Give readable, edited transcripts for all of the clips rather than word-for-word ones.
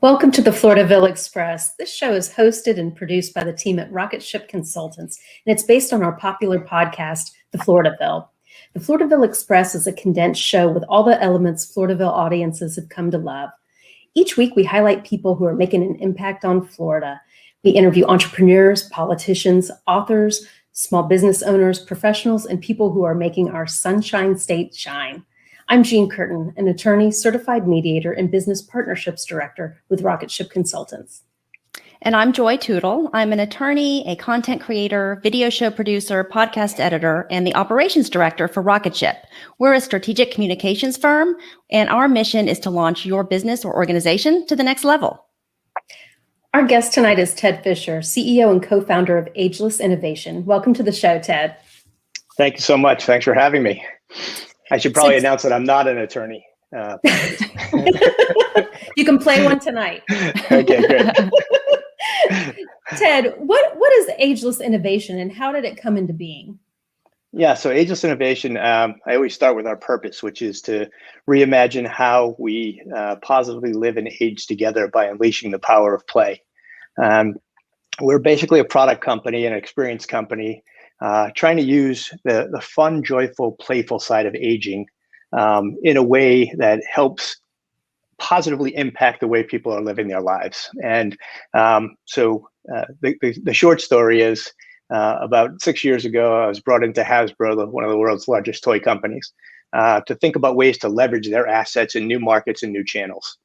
Welcome to the Floridaville Express. This show is hosted and produced by the team at Rocket Ship Consultants, and it's based on our popular podcast, The Floridaville. The Floridaville Express is a condensed show with all the elements Floridaville audiences have come to love. Each week, we highlight people who are making an impact on Florida. We interview entrepreneurs, politicians, authors, small business owners, professionals, and people who are making our Sunshine State shine. I'm Jean Curtin, an attorney, certified mediator, and business partnerships director with Rocket Ship Consultants. And I'm Joy Tootle. I'm an attorney, a content creator, video show producer, podcast editor, and the operations director for Rocket Ship. We're a strategic communications firm, and our mission is to launch your business or organization to the next level. Our guest tonight is Ted Fischer, CEO and co-founder of Ageless Innovation. Welcome to the show, Ted. Thank you so much. Thanks for having me. I should probably announce that I'm not an attorney. You can play one tonight. Okay, good. Ted, what is Ageless Innovation and how did it come into being? Yeah, so Ageless Innovation, I always start with our purpose, which is to reimagine how we positively live and age together by unleashing the power of play. We're basically a product company, an experience company, trying to use the fun, joyful, playful side of aging in a way that helps positively impact the way people are living their lives. And so the short story is about 6 years ago, I was brought into Hasbro, one of the world's largest toy companies, to think about ways to leverage their assets in new markets and new channels.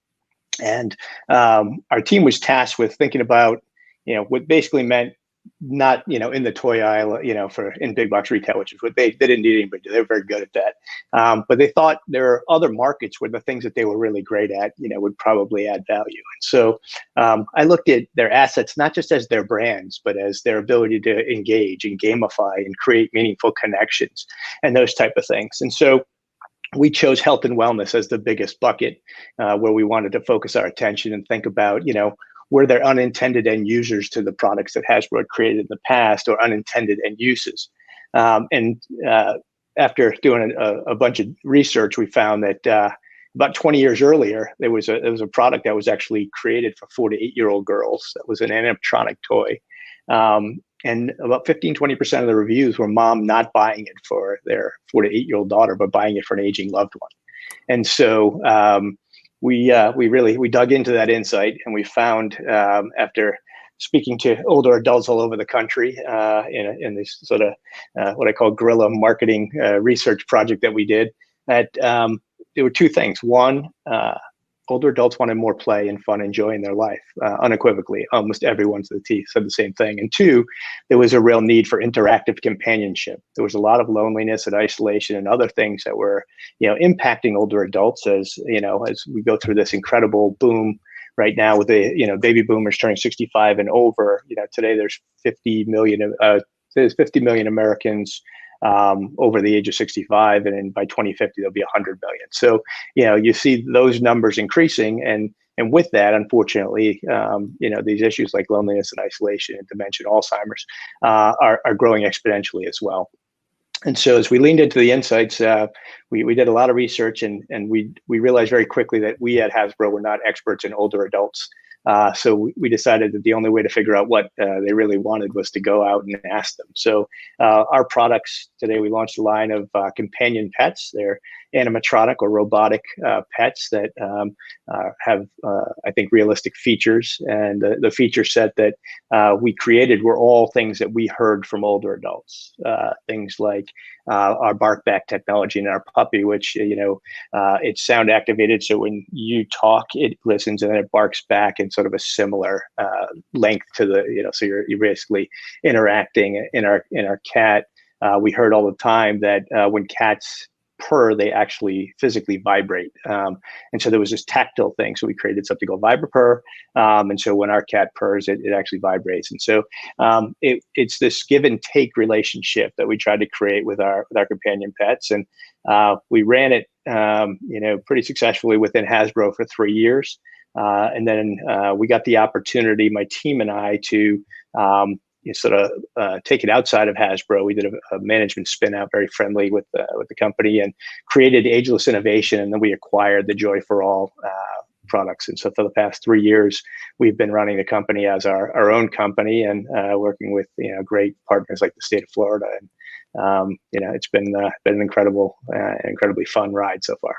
And our team was tasked with thinking about, what basically meant not, in the toy aisle, for in big box retail, which is what they didn't need anybody to do. They're very good at that. But they thought there are other markets where the things that they were really great at, would probably add value. And so I looked at their assets, not just as their brands, but as their ability to engage and gamify and create meaningful connections and those type of things. And so we chose health and wellness as the biggest bucket where we wanted to focus our attention and think about, were there unintended end users to the products that Hasbro had created in the past or unintended end uses? After doing a bunch of research, we found that about 20 years earlier, there was a product that was actually created for 4 to 8-year-old girls. That was an animatronic toy. And about 15-20% of the reviews were mom not buying it for their 4 to 8-year-old daughter, but buying it for an aging loved one. And so we dug into that insight, and we found after speaking to older adults all over the country in this sort of what I call guerrilla marketing research project that we did, that there were two things. One, older adults wanted more play and fun and joy in their life, unequivocally. Almost everyone to the T said the same thing. And two, there was a real need for interactive companionship. There was a lot of loneliness and isolation and other things that were, impacting older adults as we go through this incredible boom right now with the, baby boomers turning 65 and over. Today there's 50 million Americans over the age of 65, and then by 2050 there'll be 100 million. So you see those numbers increasing, and with that, unfortunately, these issues like loneliness and isolation and dementia, and Alzheimer's are growing exponentially as well. And so as we leaned into the insights, we did a lot of research, and we realized very quickly that we at Hasbro were not experts in older adults. So we decided that the only way to figure out what they really wanted was to go out and ask them. So our products today, we launched a line of companion pets. They're animatronic or robotic pets that have, I think, realistic features. And the feature set that we created were all things that we heard from older adults. Things like our bark back technology in our puppy, which, it's sound activated. So when you talk, it listens and then it barks back in sort of a similar length to the, so you're basically interacting. In our cat. We heard all the time that when cats purr, they actually physically vibrate. And so there was this tactile thing. So we created something called VibraPurr. And so when our cat purrs, it actually vibrates. And so it's this give and take relationship that we tried to create with our companion pets. And we ran it, pretty successfully within Hasbro for 3 years. And then we got the opportunity, my team and I, to sort of take it outside of Hasbro. We did a management spin out, very friendly with the company, and created Ageless Innovation. And then we acquired the Joy for All products. And so for the past 3 years, we've been running the company as our own company and working with great partners like the state of Florida. And it's been an incredibly fun ride so far.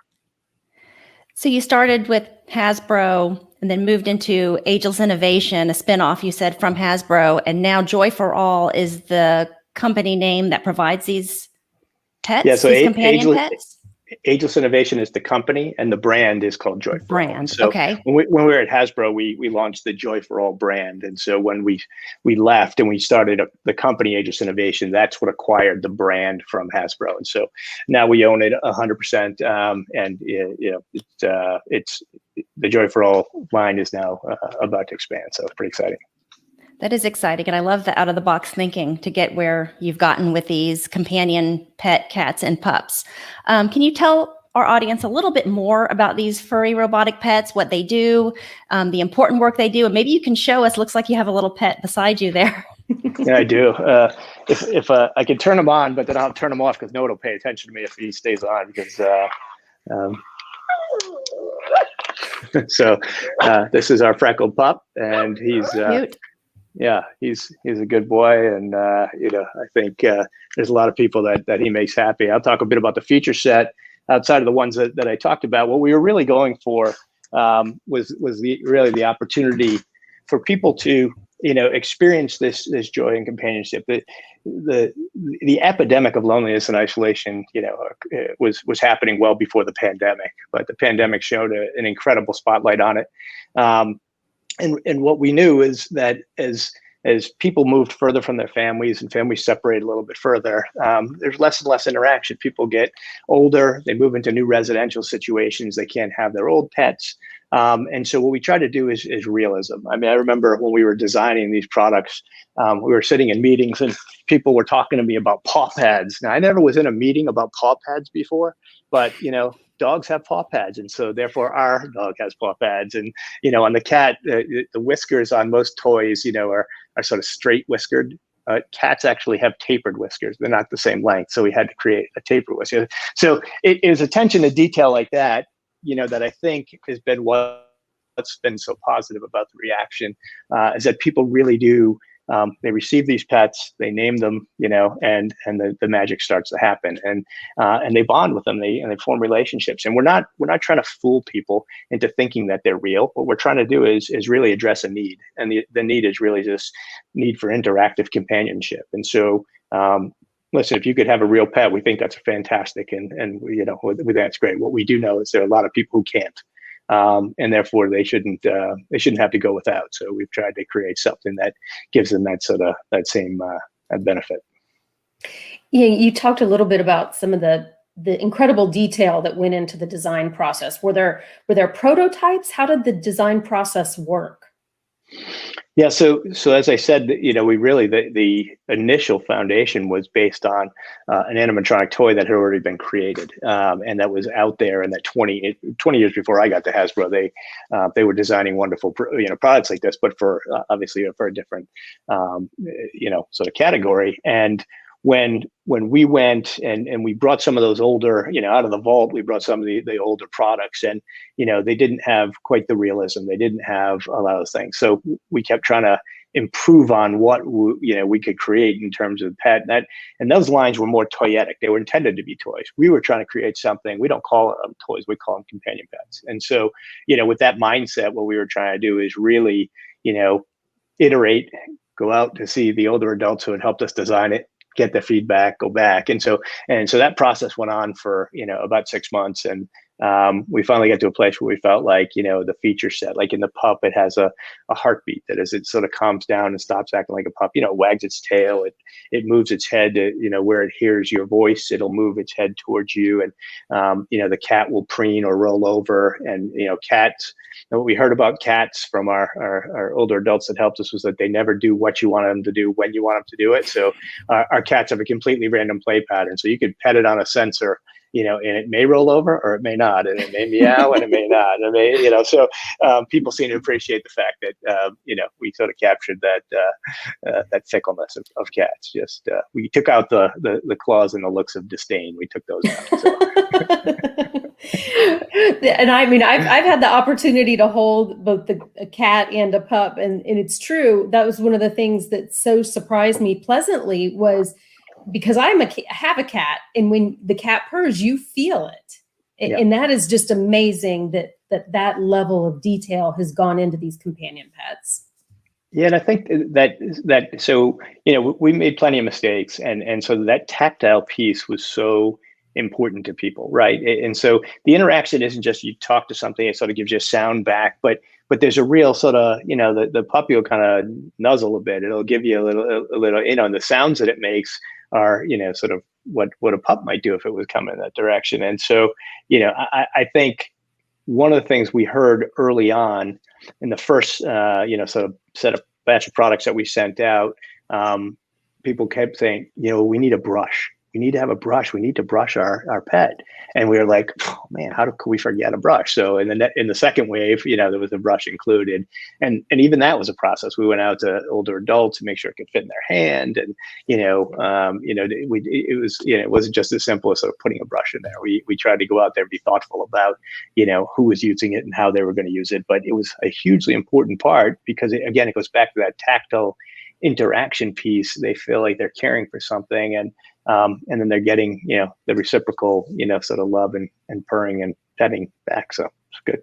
So you started with Hasbro and then moved into Ageless Innovation, a spinoff, you said, from Hasbro, and now Joy for All is the company name that provides these pets, yeah, so these companion pets? Ageless Innovation is the company, and the brand is called Joy for All. Brand, So okay. when we were at Hasbro, we launched the Joy for All brand. And so when we left and we started the company Ageless Innovation, that's what acquired the brand from Hasbro. And so now we own it 100%. And it's the Joy for All line is now about to expand. So it's pretty exciting. That is exciting. And I love the out-of-the-box thinking to get where you've gotten with these companion pet cats and pups. Can you tell our audience a little bit more about these furry robotic pets, what they do, the important work they do? And maybe you can show us, looks like you have a little pet beside you there. Yeah, I do. If I could turn him on, but then I'll turn him off because no one will pay attention to me if he stays on because so this is our freckled pup, and he's cute. Yeah, he's a good boy, and I think there's a lot of people that he makes happy. I'll talk a bit about the feature set outside of the ones that I talked about. What we were really going for was the opportunity for people to experience this joy and companionship. The epidemic of loneliness and isolation was happening well before the pandemic, but the pandemic showed an incredible spotlight on it. And what we knew is that as people moved further from their families and families separated a little bit further, there's less and less interaction. People get older, they move into new residential situations, they can't have their old pets. And so what we try to do is realism. I mean, I remember when we were designing these products, we were sitting in meetings and people were talking to me about paw pads. Now, I never was in a meeting about paw pads before, but dogs have paw pads, and so therefore our dog has paw pads. And on the cat, the whiskers on most toys, are sort of straight whiskered. Cats actually have tapered whiskers; they're not the same length, so we had to create a tapered whisker. So it is attention to detail like that, that I think has been what's been so positive about the reaction, is that people really do. They receive these pets, they name them, and the magic starts to happen, and they bond with them, they form relationships. And we're not trying to fool people into thinking that they're real. What we're trying to do is really address a need, and the need is really just need for interactive companionship. And so, listen, if you could have a real pet, we think that's fantastic, and that's great. What we do know is there are a lot of people who can't. And therefore they shouldn't have to go without. So we've tried to create something that gives them that same benefit. Yeah, you talked a little bit about some of the incredible detail that went into the design process. Were there prototypes? How did the design process work? Yeah, so as I said, we really the initial foundation was based on an animatronic toy that had already been created, and that was out there. And that 20 years before I got to Hasbro, they were designing wonderful products like this, but for obviously for a different sort of category. And when we went and we brought some of those older, out of the vault, we brought some of the older products, and they didn't have quite the realism. They didn't have a lot of those things. So we kept trying to improve on what we could create in terms of pet. And those lines were more toyetic. They were intended to be toys. We were trying to create something. We don't call them toys. We call them companion pets. And so with that mindset, what we were trying to do is really iterate, go out to see the older adults who had helped us design it, get the feedback, go back. And so that process went on for, about 6 months. And we finally got to a place where we felt like, the feature set, like in the pup, it has a heartbeat that as it sort of calms down and stops acting like a pup, it wags its tail, it moves its head to, where it hears your voice, it'll move its head towards you. And, the cat will preen or roll over. And, cats, what we heard about cats from our older adults that helped us was that they never do what you want them to do when you want them to do it. So our cats have a completely random play pattern. So you could pet it on a sensor, and it may roll over or it may not, and it may meow and it may not. It may, so people seem to appreciate the fact that, we sort of captured that fickleness of cats. Just we took out the claws and the looks of disdain. We took those out. So. And I mean, I've had the opportunity to hold both a cat and a pup, and it's true. That was one of the things that so surprised me pleasantly was because have a cat, and when the cat purrs, you feel it, Yeah. and that is just amazing that level of detail has gone into these companion pets. Yeah, and I think that so we made plenty of mistakes, and so that tactile piece was so important to people, right? And so the interaction isn't just you talk to something, it sort of gives you a sound back, but there's a real sort of the puppy will kind of nuzzle a bit, it'll give you a little and the sounds that it makes are sort of what a pup might do if it was coming in that direction. And so I think one of the things we heard early on in the first, sort of batch of products that we sent out, people kept saying, we need a brush. We need to have a brush. We need to brush our pet. And we were like, oh man, how could we forget a brush? So in the second wave, there was a brush included, and even that was a process. We went out to older adults to make sure it could fit in their hand, and it wasn't just as simple as sort of putting a brush in there. We tried to go out there and be thoughtful about who was using it and how they were going to use it. But it was a hugely important part because it goes back to that tactile interaction piece. They feel like they're caring for something, and then they're getting the reciprocal sort of love and purring and petting back. So it's good.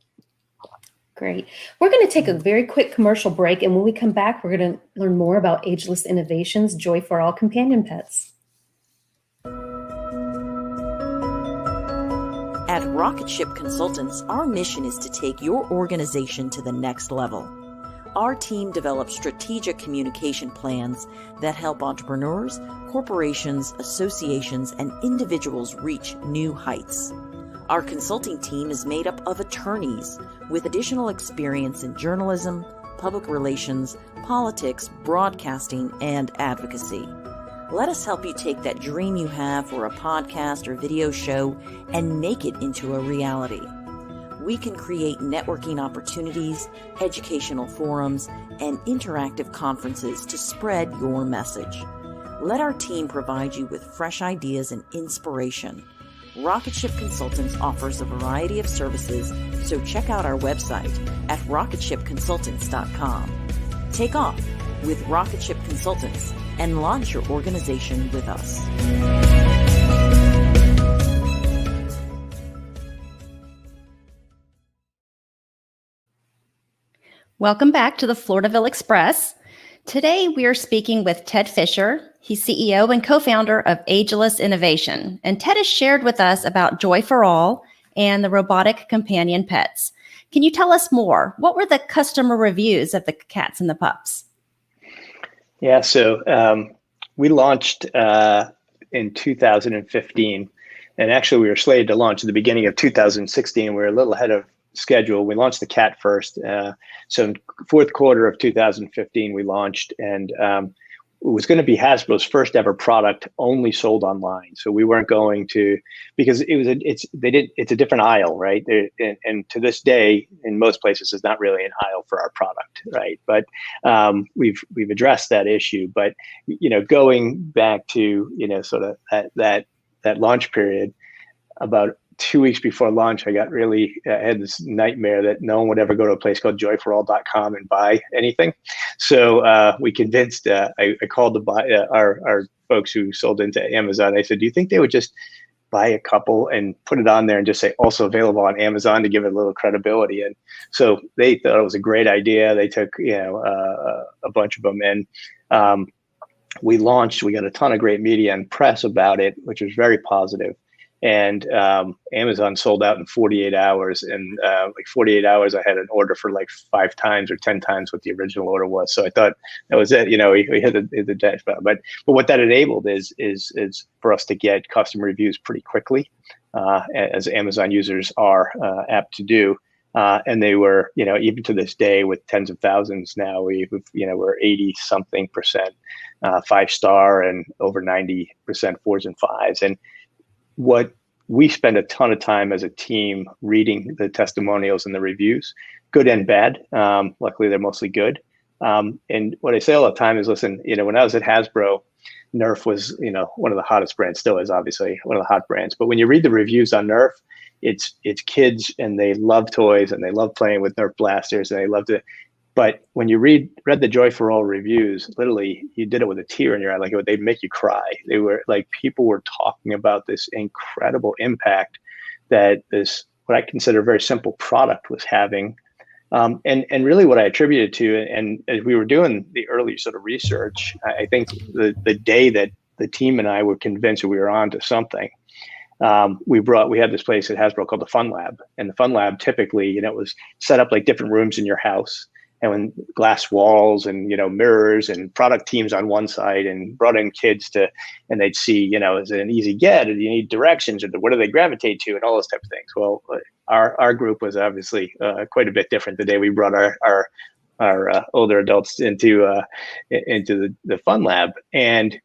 Great. We're going to take a very quick commercial break, and when we come back, we're going to learn more about Ageless Innovation's Joy for All companion pets. At Rocket Ship Consultants, our mission is to take your organization to the next level. Our team develops strategic communication plans that help entrepreneurs, corporations, associations, and individuals reach new heights. Our consulting team is made up of attorneys with additional experience in journalism, public relations, politics, broadcasting, and advocacy. Let us help you take that dream you have for a podcast or video show and make it into a reality. We can create networking opportunities, educational forums, and interactive conferences to spread your message. Let our team provide you with fresh ideas and inspiration. Rocket Ship Consultants offers a variety of services, so check out our website at rocketshipconsultants.com. Take off with Rocket Ship Consultants and launch your organization with us. Welcome back to the Floridaville Express. Today, we are speaking with Ted Fischer. He's CEO and co-founder of Ageless Innovation. And Ted has shared with us about Joy for All and the robotic companion pets. Can you tell us more? What were the customer reviews of the cats and the pups? Yeah, so we launched in 2015. And actually, we were slated to launch at the beginning of 2016. We were a little ahead of schedule. We launched the cat first. So in fourth quarter of 2015, we launched, and it was going to be Hasbro's first ever product only sold online. So we weren't going to, because it's a different aisle, right? And to this day, in most places, there's not really an aisle for our product, right? But we've addressed that issue. But going back to sort of that launch period, about 2 weeks before launch, I had this nightmare that no one would ever go to a place called joyforall.com and buy anything. So we convinced, I called our folks who sold into Amazon. I said, do you think they would just buy a couple and put it on there and just say also available on Amazon to give it a little credibility? And so they thought it was a great idea. They took, a bunch of them in. We launched, we got a ton of great media and press about it, which was very positive. And Amazon sold out in 48 hours. And 48 hours, I had an order for like 5 times or 10 times what the original order was. So I thought that was it. We hit the jackpot. But what that enabled is for us to get customer reviews pretty quickly, as Amazon users are apt to do. And they were, even to this day, with tens of thousands now, we're 80-something% 5-star and over 90% 4s and 5s. And what we spend a ton of time as a team reading the testimonials and the reviews, good and bad. Luckily, they're mostly good. And what I say all the time is, listen, when I was at Hasbro, Nerf was, one of the hottest brands, still is obviously one of the hot brands. But when you read the reviews on Nerf, it's kids and they love toys and they love playing with Nerf blasters and they love to. But when you read the Joy for All reviews, literally you did it with a tear in your eye. Like they'd make you cry. They were like, people were talking about this incredible impact that this, what I consider a very simple product, was having. And really what I attributed to, and as we were doing the early sort of research, I think the day that the team and I were convinced that we were on to something, we had this place at Hasbro called the Fun Lab. And the Fun Lab typically, it was set up like different rooms in your house, and when glass walls and, mirrors and product teams on one side, and brought in kids and they'd see, is it an easy get, or do you need directions, or what do they gravitate to, and all those type of things. Well, our group was obviously quite a bit different the day we brought our older adults into the Fun Lab. And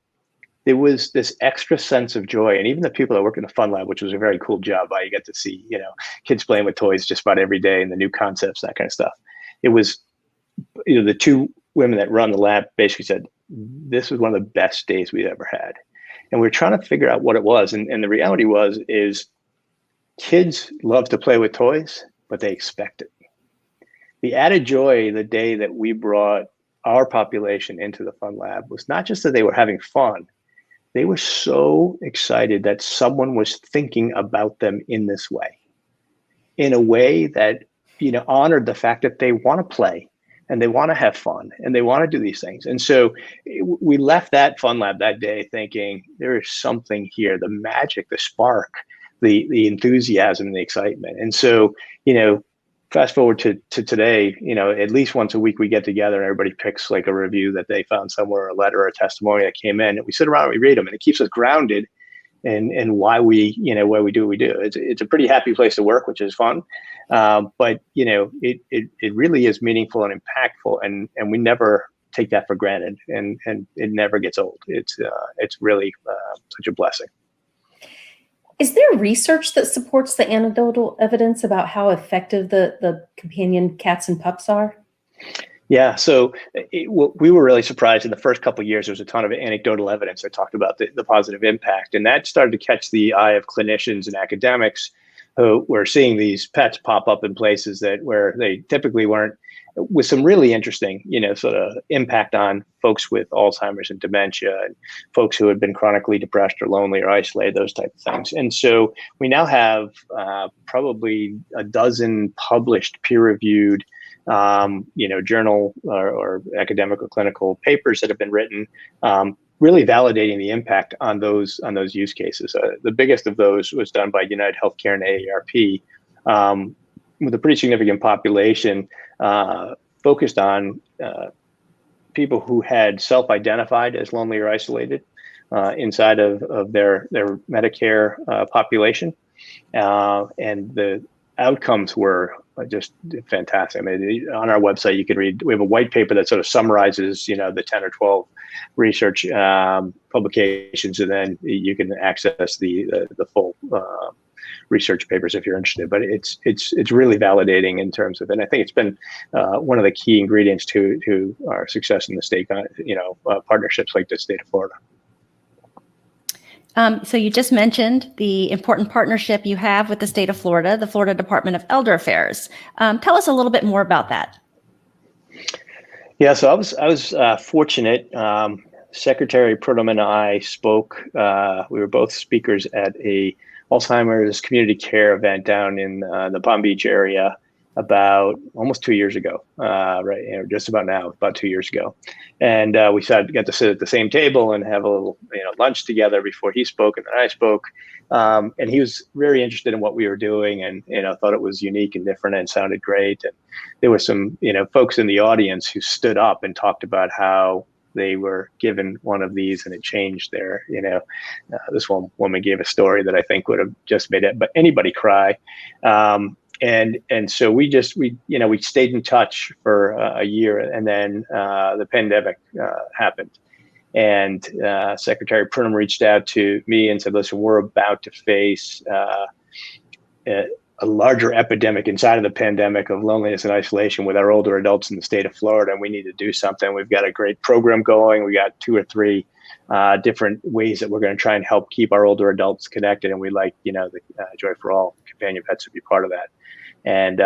there was this extra sense of joy. And even the people that work in the Fun Lab, which was a very cool job, you get to see, kids playing with toys just about every day and the new concepts, that kind of stuff. It was, the two women that run the lab basically said, this was one of the best days we've ever had. And we were trying to figure out what it was. And the reality is kids love to play with toys, but they expect it. The added joy the day that we brought our population into the Fun Lab was not just that they were having fun, they were so excited that someone was thinking about them in this way, in a way that, honored the fact that they want to play and they want to have fun and they want to do these things. And so we left that Fun Lab that day thinking, there is something here, the magic, the spark, the enthusiasm, the excitement. And so, fast forward to today, at least once a week we get together and everybody picks like a review that they found somewhere, a letter or a testimony that came in, and we sit around and we read them, and it keeps us grounded and why we do what we do. It's a pretty happy place to work, which is fun. But it really is meaningful and impactful, and we never take that for granted, and it never gets old. It's really such a blessing. Is there research that supports the anecdotal evidence about how effective the companion cats and pups are? Yeah, so we were really surprised in the first couple of years. There was a ton of anecdotal evidence that talked about the positive impact, and that started to catch the eye of clinicians and academics who were seeing these pets pop up in places where they typically weren't, with some really interesting, sort of impact on folks with Alzheimer's and dementia, and folks who had been chronically depressed or lonely or isolated, those type of things. And so we now have probably a dozen published, peer-reviewed, journal or academic or clinical papers that have been written, really validating the impact on those use cases. The biggest of those was done by United Healthcare and AARP, with a pretty significant population focused on people who had self-identified as lonely or isolated inside of their Medicare population, and the outcomes were just fantastic. I mean, on our website, you can read, we have a white paper that sort of summarizes, the 10 or 12 research publications, and then you can access the full research papers if you're interested. But it's really validating in terms of, and I think it's been one of the key ingredients to our success in the state, partnerships like the state of Florida. So you just mentioned the important partnership you have with the state of Florida, the Florida Department of Elder Affairs. Tell us a little bit more about that. Yeah, so I was fortunate. Secretary Pridham and I spoke. We were both speakers at a Alzheimer's community care event down in the Palm Beach area about almost 2 years ago, right? Just about now, about 2 years ago. And we got to sit at the same table and have a little, lunch together before he spoke and then I spoke. And he was very interested in what we were doing, and, thought it was unique and different and sounded great. And there were some, folks in the audience who stood up and talked about how they were given one of these and it changed their, this one woman gave a story that I think would have just made anybody cry. And so we stayed in touch for a year, and then the pandemic happened. And Secretary Pridham reached out to me and said, listen, we're about to face a larger epidemic inside of the pandemic of loneliness and isolation with our older adults in the state of Florida, and we need to do something. We've got a great program going. We got 2 or 3 different ways that we're going to try and help keep our older adults connected. And we like, the Joy for All companion pets to be part of that. And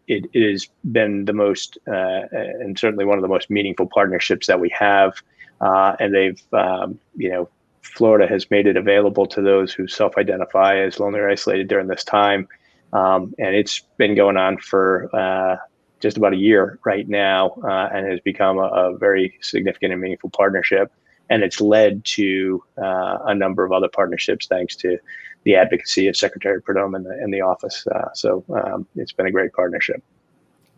it has been the most, and certainly one of the most meaningful partnerships that we have. And they've, Florida has made it available to those who self-identify as lonely or isolated during this time. And it's been going on for just about a year right now, and has become a very significant and meaningful partnership. And it's led to a number of other partnerships thanks to the advocacy of Secretary Prudhomme and the office. So it's been a great partnership.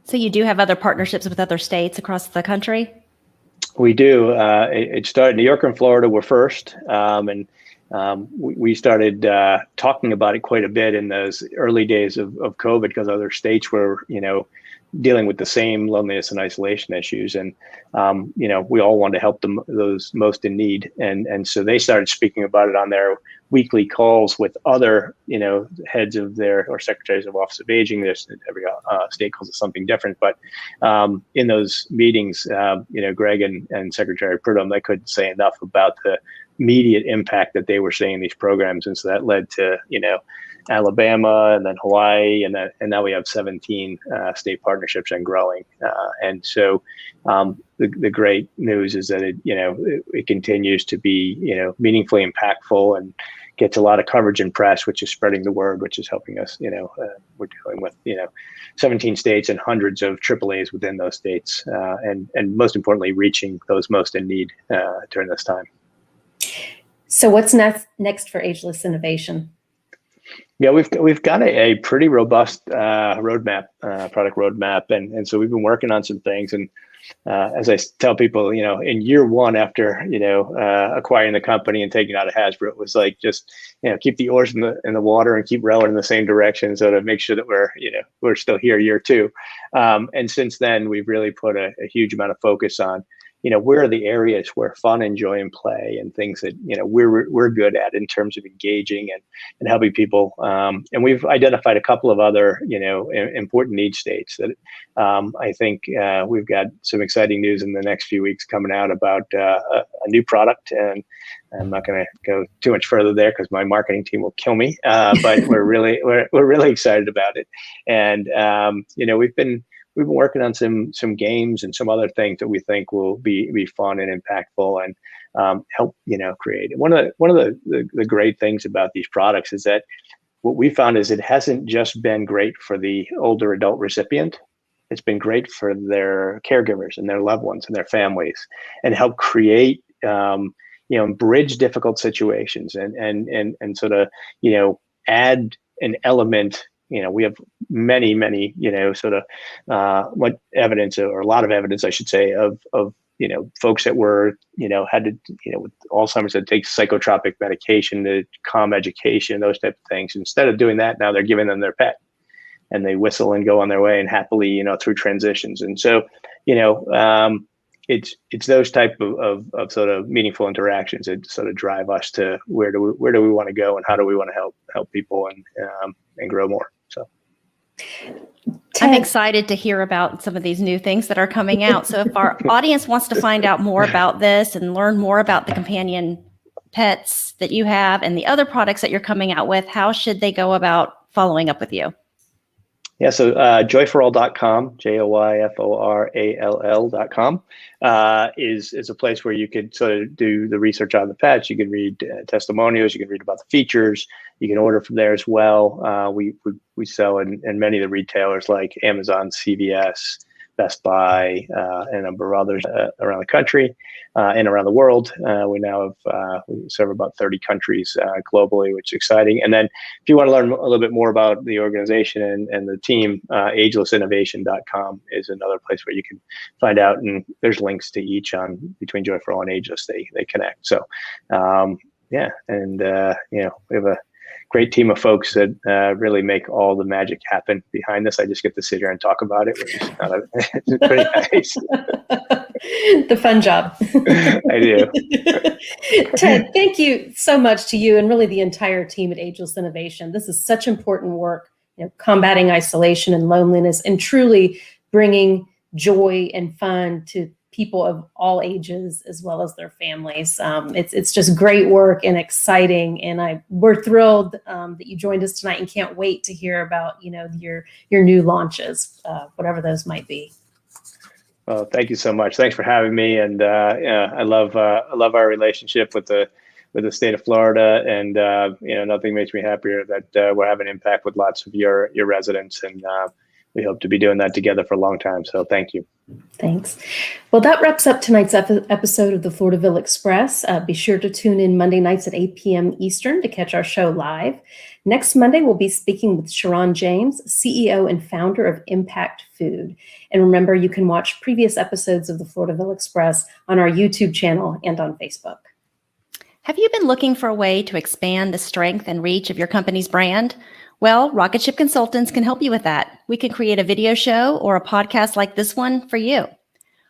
So you do have other partnerships with other states across the country? We do. It started, New York and Florida were first. And we started talking about it quite a bit in those early days of COVID, because other states were, dealing with the same loneliness and isolation issues. And, we all wanted to help those most in need. And so they started speaking about it on their weekly calls with other, heads of or secretaries of Office of Aging. Every state calls it something different. But in those meetings, Greg and Secretary Prudhomme, they couldn't say enough about the immediate impact that they were seeing in these programs. And so that led to, Alabama, and then Hawaii, and now we have 17 state partnerships and growing. And so the great news is that it continues to be meaningfully impactful and gets a lot of coverage in press, which is spreading the word, which is helping us. We're dealing with 17 states and hundreds of AAAs within those states, and most importantly, reaching those most in need during this time. So what's next for Ageless Innovation? Yeah, we've got a pretty robust roadmap, product roadmap, and so we've been working on some things. And as I tell people, in year one after acquiring the company and taking out of Hasbro, it was like just keep the oars in the water and keep rowing in the same direction, so to make sure that we're still here year two. And since then, we've really put a huge amount of focus on where are the areas where fun and joy and play and things that we're good at in terms of engaging and helping people. And we've identified a couple of other important need states that I think we've got some exciting news in the next few weeks coming out about a new product. And I'm not going to go too much further there because my marketing team will kill me. But we're really excited about it. And we've been working on some games and some other things that we think will be fun and impactful and help create. One of the great things about these products is that what we found is it hasn't just been great for the older adult recipient. It's been great for their caregivers and their loved ones and their families, and help create bridge difficult situations and sort of add an element. We have many, sort of what evidence, or a lot of evidence, I should say, of folks that were, had to, with Alzheimer's, that take psychotropic medication to calm education, those type of things. Instead of doing that, now they're giving them their pet, and they whistle and go on their way and happily, through transitions. And so, it's those type of sort of meaningful interactions that sort of drive us to where do we want to go, and how do we want to help people and grow more. So I'm excited to hear about some of these new things that are coming out. So if our audience wants to find out more about this and learn more about the companion pets that you have and the other products that you're coming out with, how should they go about following up with you? Yeah, so joyforall.com, JOYFORALL.com, is a place where you could sort of do the research on the pets. You can read testimonials, you can read about the features, you can order from there as well. We sell in many of the retailers like Amazon, CVS, Best Buy, and a number of others around the country and around the world. We now have we serve about 30 countries globally, which is exciting. And then if you want to learn a little bit more about the organization and the team, agelessinnovation.com is another place where you can find out. And there's links to each between Joy for All and Ageless. They connect. So yeah, and we have a great team of folks that really make all the magic happen behind this. I just get to sit here and talk about it, which is it's pretty nice. The fun job. I do. Ted, thank you so much to you and really the entire team at Ageless Innovation. This is such important work, combating isolation and loneliness, and truly bringing joy and fun to people of all ages as well as their families. It's just great work and exciting, and we're thrilled that you joined us tonight, and can't wait to hear about your new launches, whatever those might be. Well, thank you so much. Thanks for having me, and I love our relationship with the state of Florida, and nothing makes me happier that we're having impact with lots of your residents, and we hope to be doing that together for a long time. So thank you. Thanks. Well, that wraps up tonight's episode of the Floridaville Express. Be sure to tune in Monday nights at 8 p.m. Eastern to catch our show live. Next Monday, we'll be speaking with Sharon James, CEO and founder of Impact Food. And remember, you can watch previous episodes of the Floridaville Express on our YouTube channel and on Facebook. Have you been looking for a way to expand the strength and reach of your company's brand? Well, Rocket Ship Consultants can help you with that. We can create a video show or a podcast like this one for you.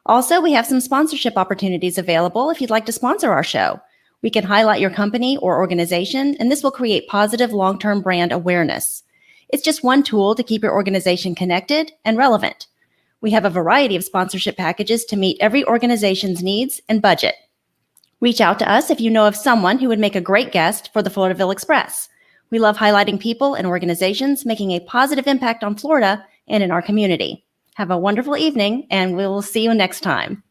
Also, we have some sponsorship opportunities available if you'd like to sponsor our show. We can highlight your company or organization, and this will create positive long-term brand awareness. It's just one tool to keep your organization connected and relevant. We have a variety of sponsorship packages to meet every organization's needs and budget. Reach out to us if you know of someone who would make a great guest for the Floridaville Express. We love highlighting people and organizations making a positive impact on Florida and in our community. Have a wonderful evening, and we'll see you next time.